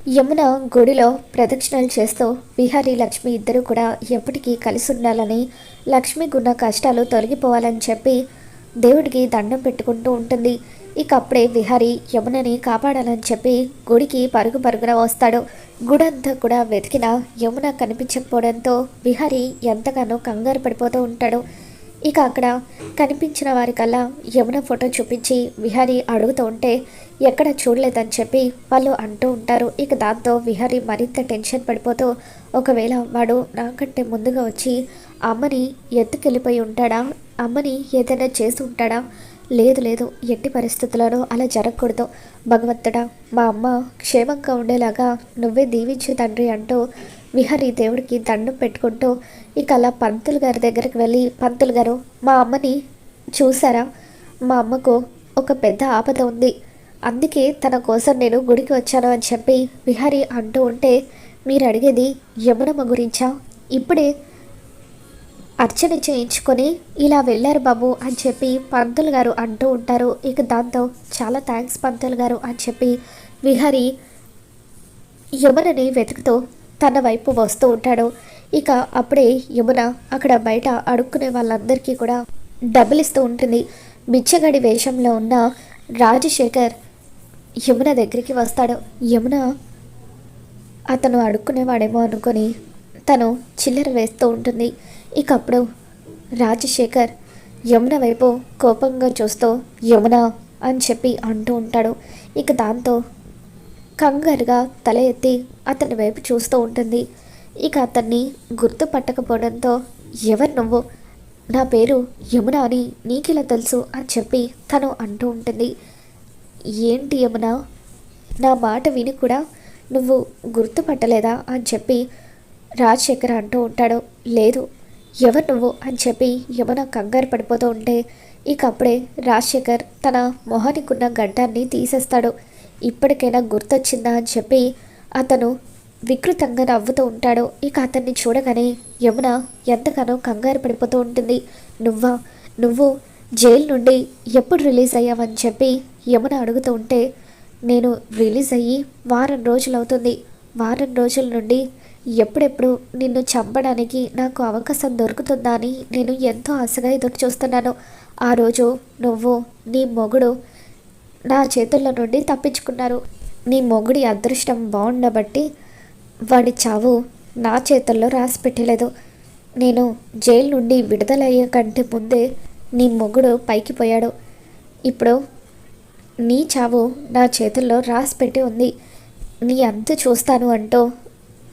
యమున గుడిలో ప్రదక్షిణలు చేస్తూ విహారీ లక్ష్మి ఇద్దరు కూడా ఎప్పటికీ కలిసి ఉండాలని, లక్ష్మికున్న కష్టాలు తొలగిపోవాలని చెప్పి దేవుడికి దండం పెట్టుకుంటూ ఉంటుంది. ఇక అప్పుడే విహారీ యమునని కాపాడాలని చెప్పి గుడికి పరుగు పరుగున వస్తాడు. గుడంతా కూడా వెతికినా యమున కనిపించకపోవడంతో విహారీ ఎంతగానో కంగారు పడిపోతూ ఉంటాడు. ఇక అక్కడ కనిపించిన వారికల్లా యమున ఫోటో చూపించి విహారీ అడుగుతూ ఉంటే ఎక్కడ చూడలేదని చెప్పి వాళ్ళు అంటూ ఉంటారు. ఇక దాంతో విహారీ మరింత టెన్షన్ పడిపోతూ, ఒకవేళ వాడు నాకంటే ముందుగా వచ్చి అమ్మని ఎత్తుకెళ్ళిపోయి ఉంటాడా, అమ్మని ఏదైనా చేసి ఉంటాడా, లేదు లేదు, ఎట్టి పరిస్థితుల్లోనూ అలా జరగకూడదు, భగవంతుడా మా అమ్మ క్షేమంగా ఉండేలాగా నువ్వే దీవించు తండ్రి అంటూ విహారీ దేవుడికి దండం పెట్టుకుంటూ ఇక అలా పంతులు గారి దగ్గరికి వెళ్ళి, పంతులు గారు మా అమ్మని చూసారా, మా అమ్మకు ఒక పెద్ద ఆపద ఉంది, అందుకే తన కోసం నేను గుడికి వచ్చాను అని చెప్పి విహారీ అంటూ ఉంటే, మీరు అడిగేది యమునమ్మ గురించా, ఇప్పుడే అర్చన చేయించుకొని ఇలా వెళ్ళారు బాబు అని చెప్పి పంతులు గారు అంటూ ఉంటారు. ఇక దాంతో చాలా థ్యాంక్స్ పంతులు గారు అని చెప్పి విహారీ యమునని వెతుకుతూ తన వైపు వస్తూ ఉంటాడు. ఇక అప్పుడే యమున అక్కడ బయట అడుక్కునే వాళ్ళందరికీ కూడా డబ్బులు ఇస్తూ ఉంటుంది. బిచ్చగడి వేషంలో ఉన్న రాజశేఖర్ యమున దగ్గరికి వస్తాడు. యమున అతను అడుక్కునేవాడేమో అనుకొని తను చిల్లర వేస్తూ ఉంటుంది. ఇక అప్పుడు రాజశేఖర్ యమున వైపు కోపంగా చూస్తూ యమున అని చెప్పి అంటూ ఉంటాడు. ఇక దాంతో కంగారుగా తల ఎత్తి అతని వైపు చూస్తూ ఉంటుంది. ఇక అతన్ని గుర్తుపట్టకపోవడంతో, ఎవరు నువ్వు, నా పేరు యమున అని నీకెలా తెలుసు అని చెప్పి తను అంటూ ఉంటుంది. ఏంటి యమున, నా మాట విని కూడా నువ్వు గుర్తుపట్టలేదా అని చెప్పి రాజశేఖర్ అంటూ ఉంటాడు. లేదు, ఎవరు నువ్వు అని చెప్పి యమున కంగారు పడిపోతూ ఉంటే ఇక అప్పుడే రాజశేఖర్ తన మొహానికున్న గడ్డాన్ని తీసేస్తాడు. ఇప్పటికైనా గుర్తొచ్చిందా అని చెప్పి అతను వికృతంగా నవ్వుతూ ఉంటాడు. ఇక అతన్ని చూడగానే యమున ఎంతగానో కంగారు పడిపోతూ ఉంటుంది. నువ్వు జైలు నుండి ఎప్పుడు రిలీజ్ అయ్యావని చెప్పి యమున అడుగుతూ ఉంటే, నేను రిలీజ్ అయ్యి వారం రోజులు అవుతుంది, వారం రోజుల నుండి ఎప్పుడెప్పుడు నిన్ను చంపడానికి నాకు అవకాశం దొరుకుతుందా అని నేను ఎంతో ఆశగా ఎదురు చూస్తున్నాను. ఆ రోజు నువ్వు నీ మొగుడు నా చేతుల్లో నుండి తప్పించుకున్నారు. నీ మొగుడి అదృష్టం బాగుండబట్టి వాడి చావు నా చేతుల్లో రాసి పెట్టలేదు. నేను జైలు నుండి విడుదలయ్యే కంటే ముందే నీ మొగుడు పైకి పోయాడు. ఇప్పుడు నీ చావు నా చేతుల్లో రాసి పెట్టి ఉంది, నీ అంత చూస్తాను అంటూ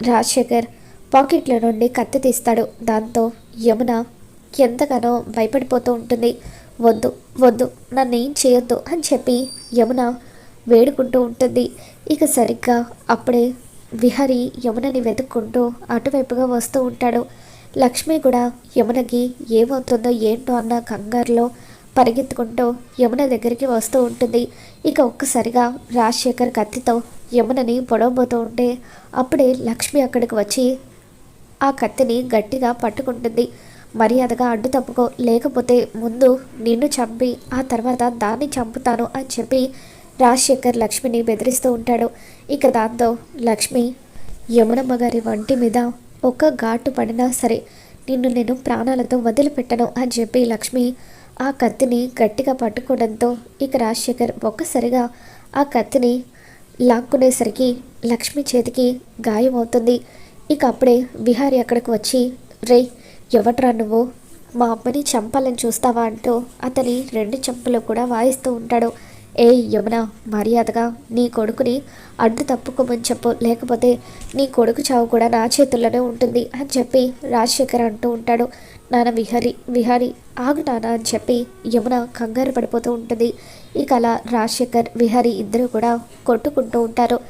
రాజశేఖర్ పాకెట్లో నుండి కత్తి తీస్తాడు. దాంతో యమున ఎంతగానో భయపడిపోతూ ఉంటుంది. వద్దు వద్దు, నన్ను ఏం చేయొద్దు అని చెప్పి యమున వేడుకుంటూ ఉంటుంది. ఇక సరిగ్గా అప్పుడే విహారీ యమునని వెతుక్కుంటూ అటువైపుగా వస్తూ ఉంటాడు. లక్ష్మి కూడా యమునకి ఏమవుతుందో ఏంటో అన్న కంగారులో పరిగెత్తుకుంటూ యమున దగ్గరికి వస్తూ ఉంటుంది. ఇక ఒక్కసారిగా రాజశేఖర్ కత్తితో యమునని పొడవబోతూ ఉంటే అప్పుడే లక్ష్మి అక్కడికి వచ్చి ఆ కత్తిని గట్టిగా పట్టుకుంటుంది. మర్యాదగా అడ్డు తప్పుకో, లేకపోతే ముందు నిన్ను చంపి ఆ తర్వాత దాన్ని చంపుతాను అని చెప్పి రాజశేఖర్ లక్ష్మిని బెదిరిస్తూ ఉంటాడు. ఇక దాంతో లక్ష్మి, యమునమ్మ గారి వంటి మీద ఒక్క ఘాటు పడినా సరే నిన్ను నేను ప్రాణాలతో వదిలిపెట్టను అని చెప్పి లక్ష్మి ఆ కత్తిని గట్టిగా పట్టుకోవడంతో ఇక రాజశేఖర్ ఒక్కసారిగా ఆ కత్తిని లాక్కునేసరికి లక్ష్మి చేతికి గాయమవుతుంది. ఇక అప్పుడే విహారీ అక్కడికి వచ్చి, రే ఎవట్రా నువ్వు, మా అమ్మని చంపాలని చూస్తావా అంటూ అతని 2 చెంపలు కూడా వాయిస్తూ ఉంటాడు. ఏ యమున, మర్యాదగా నీ కొడుకుని అడ్డు తప్పుకోమని చెప్పు, లేకపోతే నీ కొడుకు చావు కూడా నా చేతుల్లోనే ఉంటుంది అని చెప్పి రాజశేఖర్ అంటూ ఉంటాడు. నాన్న విహారీ ఆగు నాన్న అని చెప్పి యమున కంగారు పడిపోతూ ఉంటుంది. ఇక అలా రాజశేఖర్ విహారీ ఇద్దరు కూడా కొట్టుకుంటూ ఉంటారు.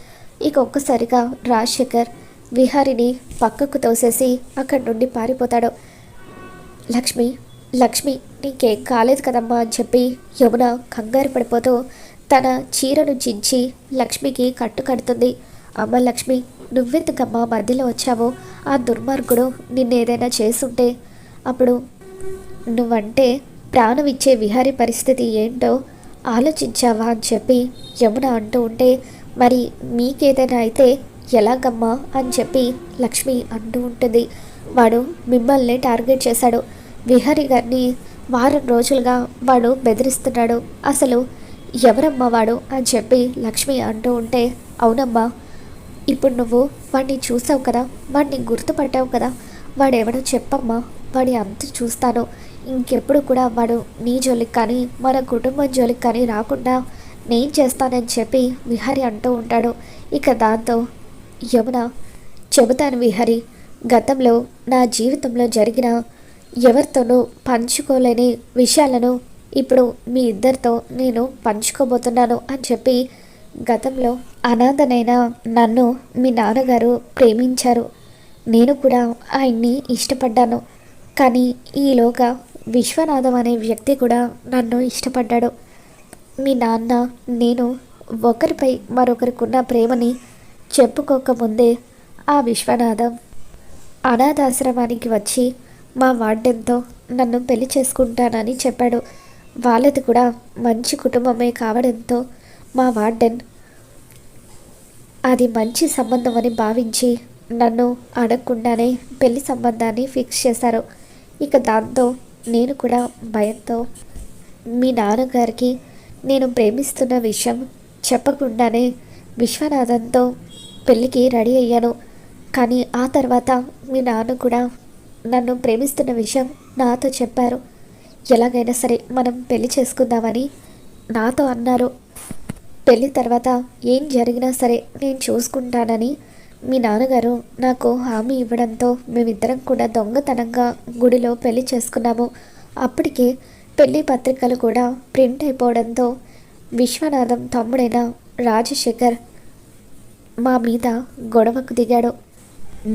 ఇక ఒక్కసారిగా రాజశేఖర్ విహారీని పక్కకు తోసేసి అక్కడి నుండి పారిపోతాడు. లక్ష్మి నీకేం కాలేదు కదమ్మా అని చెప్పి యమున కంగారు పడిపోతూ తన చీరను చించి లక్ష్మికి కట్టు కడుతుంది. అమ్మ లక్ష్మి, నువ్వెందుకమ్మా మధ్యలో వచ్చావో, ఆ దుర్మార్గుడు నిన్నేదైనా చేసుంటే అప్పుడు నువ్వంటే ప్రాణం ఇచ్చే విహారీ పరిస్థితి ఏంటో ఆలోచించావా అని చెప్పి యమున అంటూ ఉంటే, మరి మీకేదైనా అయితే ఎలాగమ్మా అని చెప్పి లక్ష్మి అంటూ ఉంటుంది. వాడు మిమ్మల్ని టార్గెట్ చేశాడు. విహారీ గారిని వారం రోజులుగా వాడు బెదిరిస్తున్నాడు. అసలు ఎవరమ్మా వాడు అని చెప్పి లక్ష్మి అంటూ ఉంటే, అవునమ్మా, ఇప్పుడు నువ్వు వాడిని చూసావు కదా, వాడిని గుర్తుపట్టావు కదా, వాడెవడో చెప్పమ్మా, వాడి అంత చూస్తాను. ఇంకెప్పుడు కూడా వాడు నీ జోలికి కానీ మన కుటుంబం జోలికి కానీ రాకుండా నేను చేస్తానని చెప్పి విహారీ అంటూ ఉంటాడు. ఇక దాంతో యమున, చెబుతాను విహారీ, గతంలో నా జీవితంలో జరిగిన ఎవరితోనూ పంచుకోలేని విషయాలను ఇప్పుడు మీ ఇద్దరితో నేను పంచుకోబోతున్నాను అని చెప్పి, గతంలో అనాథనైన నన్ను మీ నాన్నగారు ప్రేమించారు. నేను కూడా ఆయన్ని ఇష్టపడ్డాను. కానీ ఈలోగా విశ్వనాథం అనే వ్యక్తి కూడా నన్ను ఇష్టపడ్డాడు. మీ నాన్న నేను ఒకరిపై మరొకరికున్న ప్రేమని చెప్పుకోకముందే ఆ విశ్వనాథం అనాథాశ్రమానికి వచ్చి మా వార్డెన్తో నన్ను పెళ్లి చేసుకుంటానని చెప్పాడు. వాళ్ళది కూడా మంచి కుటుంబమే కావడంతో మా వార్డెన్ అది మంచి సంబంధం అని భావించి నన్ను అడగకుండానే పెళ్లి సంబంధాన్ని ఫిక్స్ చేశారు. ఇక దాంతో నేను కూడా భయంతో మీ నాన్నగారికి నేను ప్రేమిస్తున్న విషయం చెప్పకుండానే విశ్వనాథంతో పెళ్ళికి రెడీ అయ్యాను. కానీ ఆ తర్వాత మీ నాన్న కూడా నన్ను ప్రేమిస్తున్న విషయం నాతో చెప్పారు. ఎలాగైనా సరే మనం పెళ్లి చేసుకుందామని నాతో అన్నారు. పెళ్ళి తర్వాత ఏం జరిగినా సరే నేను చూసుకుంటానని మీ నాన్నగారు నాకు హామీ ఇవ్వడంతో మేమిద్దరం కూడా దొంగతనంగా గుడిలో పెళ్లి చేసుకున్నాము. అప్పటికే పెళ్లి పత్రికలు కూడా ప్రింట్ అయిపోవడంతో విశ్వనాథం తమ్ముడైన రాజశేఖర్ మా మీద గొడవకు దిగాడు.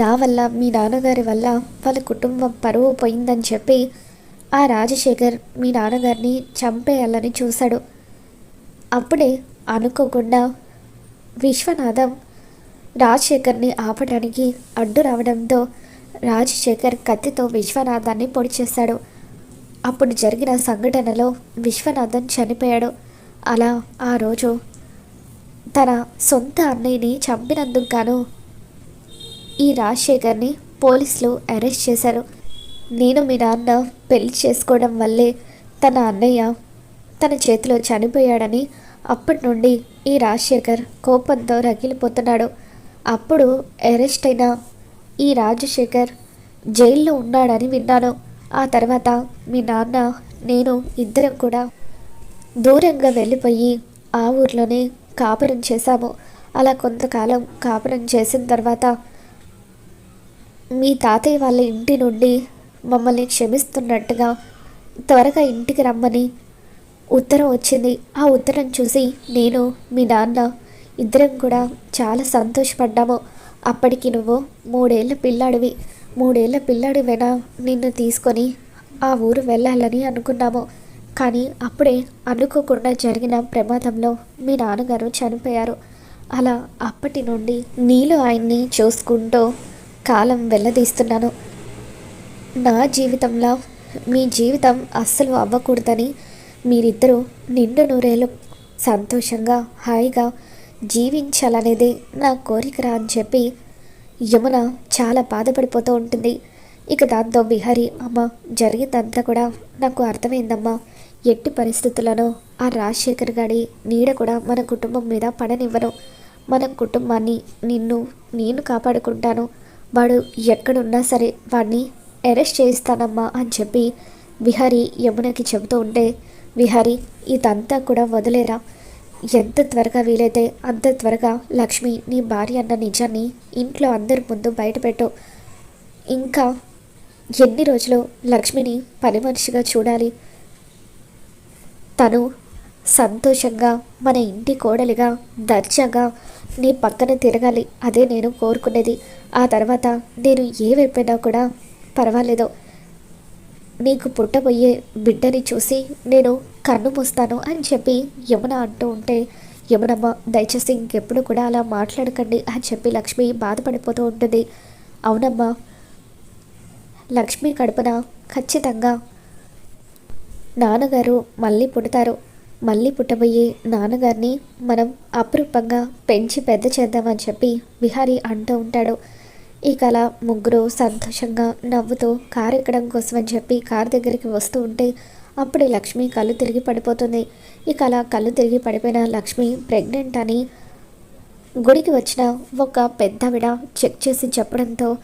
నా వల్ల మీ నాన్నగారి వల్ల వాళ్ళ కుటుంబం పరువు పోయిందని చెప్పి ఆ రాజశేఖర్ మీ నాన్నగారిని చంపేయాలని చూశాడు. అప్పుడే అనుకోకుండా విశ్వనాథం రాజశేఖర్ని ఆపడానికి అడ్డు రావడంతో రాజశేఖర్ కత్తితో విశ్వనాథాన్ని పొడి చేశాడు. అప్పుడు జరిగిన సంఘటనలో విశ్వనాథం చనిపోయాడు. అలా ఆ రోజు తన సొంత అన్నయ్యని చంపినందుకు గాను ఈ రాజశేఖర్ని పోలీసులు అరెస్ట్ చేశారు. నేను మీ నాన్న పెళ్లి చేసుకోవడం వల్లే తన అన్నయ్య తన చేతిలో చనిపోయాడని అప్పటి నుండి ఈ రాజశేఖర్ కోపంతో రగిలిపోతున్నాడు. అప్పుడు అరెస్ట్ అయిన ఈ రాజశేఖర్ జైల్లో ఉన్నాడని విన్నాను. ఆ తర్వాత మీ నాన్న నేను ఇద్దరం కూడా దూరంగా వెళ్ళిపోయి ఆ ఊర్లోనే కాపురం చేశాము. అలా కొంతకాలం కాపురం చేసిన తర్వాత మీ తాతయ్య వాళ్ళ ఇంటి నుండి మమ్మల్ని క్షమిస్తున్నట్టుగా త్వరగా ఇంటికి రమ్మని ఉత్తరం వచ్చింది. ఆ ఉత్తరం చూసి నేను మీ నాన్న ఇద్దరం కూడా చాలా సంతోషపడ్డాము. అప్పటికి నువ్వు 3 ఏళ్ల పిల్లాడివి. 3 ఏళ్ల పిల్లాడివైనా నిన్ను తీసుకొని ఆ ఊరు వెళ్ళాలని అనుకున్నాము. కానీ అప్పుడే అనుకోకుండా జరిగిన ప్రమాదంలో మీ నాన్నగారు చనిపోయారు. అలా అప్పటి నుండి నీలో ఆయన్ని చూసుకుంటూ కాలం వెళ్ళదీస్తున్నాను. నా జీవితంలో మీ జీవితం అస్సలు అవ్వకూడదని మీరిద్దరూ నిండు నూరేళ్ళు సంతోషంగా హాయిగా జీవించాలనేదే నా కోరికరా అని చెప్పి యమున చాలా బాధపడిపోతూ ఉంటుంది. ఇక దాంతో విహారీ, అమ్మ జరిగిందంతా కూడా నాకు అర్థమైందమ్మా. ఎట్టి పరిస్థితులను ఆ రాజశేఖర్ గాడి నీడ కూడా మన కుటుంబం మీద పడనివ్వను. మన కుటుంబాన్ని నేను కాపాడుకుంటాను. వాడు ఎక్కడున్నా సరే వాడిని అరెస్ట్ చేయిస్తానమ్మా అని చెప్పి విహారీ యమునకి చెబుతూ ఉంటే, విహారీ ఇదంతా కూడా వదిలేరా, ఎంత త్వరగా వీలైతే అంత త్వరగా లక్ష్మి నీ భార్య అన్న నిజాన్ని ఇంట్లో అందరి ముందు బయటపెట్టు. ఇంకా ఎన్ని రోజులు లక్ష్మిని పని మనిషిగా చూడాలి? తను సంతోషంగా మన ఇంటి కోడలిగా దర్జాగా నీ పక్కన తిరగాలి. అదే నేను కోరుకునేది. ఆ తర్వాత నేను ఏ వైపోయినా కూడా పర్వాలేదు. నీకు పుట్టబోయే బిడ్డని చూసి నేను కన్ను మూస్తాను అని చెప్పి యమున అంటూ ఉంటే, యమునమ్మ దయచేసి ఇంకెప్పుడు కూడా అలా మాట్లాడకండి అని చెప్పి లక్ష్మి బాధపడిపోతూ ఉంటుంది. అవునమ్మా, లక్ష్మి కడుపున ఖచ్చితంగా నాన్నగారు మళ్ళీ పుడతారు. మళ్ళీ పుట్టబోయే నాన్నగారిని మనం అపురూపంగా పెంచి పెద్ద చేద్దామని చెప్పి విహారీ అంటూ ఉంటాడు. ఇక అలా ముగ్గురు సంతోషంగా నవ్వుతూ కారు ఎక్కడం కోసం అని చెప్పి కారు దగ్గరికి వస్తూ ఉంటే అప్పుడే లక్ష్మి కళ్ళు తిరిగి పడిపోతుంది. ఇక అలా కళ్ళు తిరిగి పడిపోయిన లక్ష్మి ప్రెగ్నెంట్ అని గుడికి వచ్చిన ఒక పెద్దావిడ చెక్ చేసి చెప్పడంతో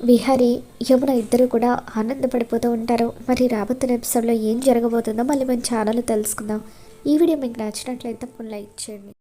విహారీ యమున ఇద్దరు కూడా ఆనందపడిపోతూ ఉంటారు. మరి రాబోతున్న ఎపిసోడ్లో ఏం జరగబోతుందో మళ్ళీ మన ఛానల్ తెలుసుకుందాం. ఈ వీడియో మీకు నచ్చినట్లయితే లైక్ చేయండి.